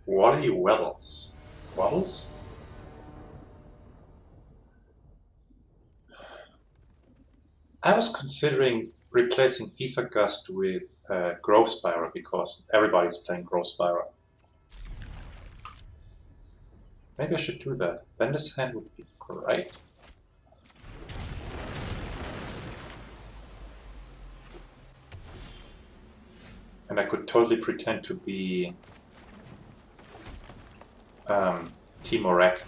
Wally Waddles. Waddles? I was considering replacing Ether Gust with Growth Spiral because everybody's playing Growth Spiral. Maybe I should do that. Then this hand would be great. And I could totally pretend to be Temur.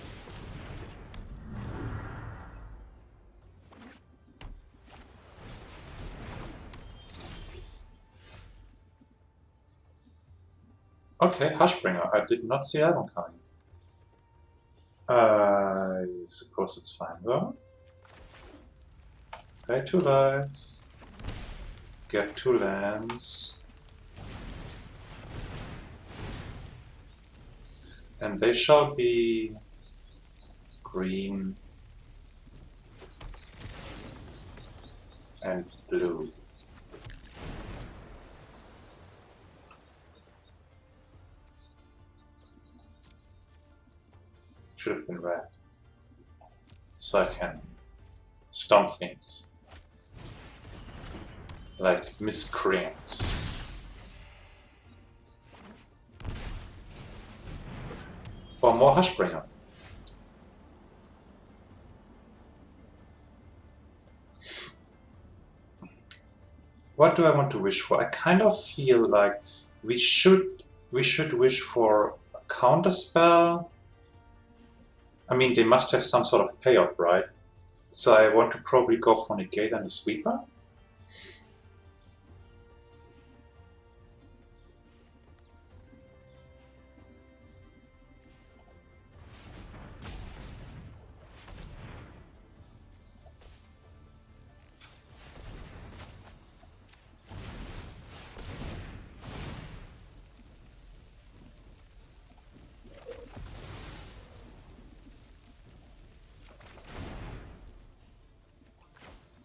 Okay, Hushbringer. I did not see that one coming. I suppose it's fine though. Pay 2 life. Get 2 lands. And they shall be green and blue. Should have been red. So I can stomp things. Like miscreants. Or more Hushbringer. What do I want to wish for? I kind of feel like we should wish for a counter spell. I mean, they must have some sort of payoff, right? So I want to probably go for Negate and a Sweeper.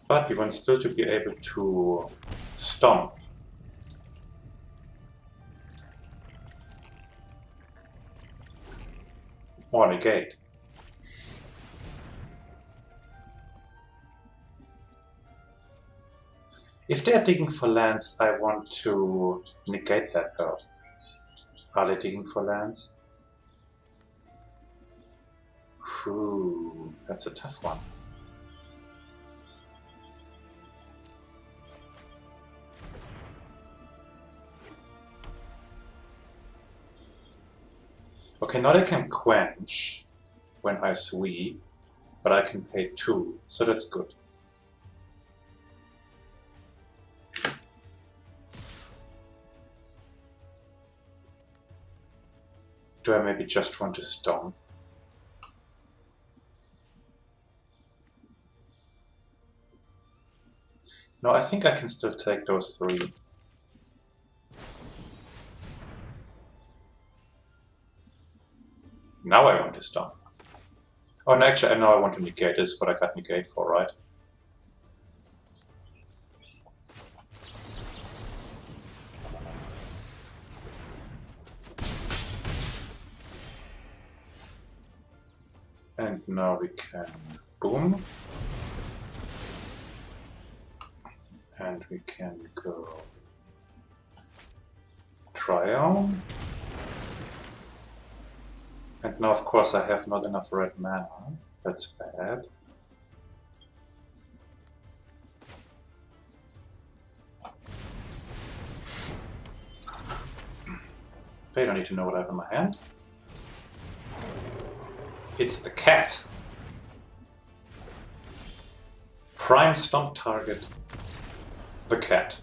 But we want still to be able to stomp. Or negate. If they are digging for lands, I want to negate that though. Are they digging for lands? Ooh, that's a tough one. Okay, now they can quench when I sweep, but I can pay 2, so that's good. Do I maybe just want to stomp? No, I think I can still take those 3. Now I want to stomp. Oh, and actually, now I want to negate. This is what I got negate for, right? And now we can boom. And we can go Triumph. And now, of course, I have not enough red mana. That's bad. They don't need to know what I have in my hand. It's the cat. Prime stomp target. The cat.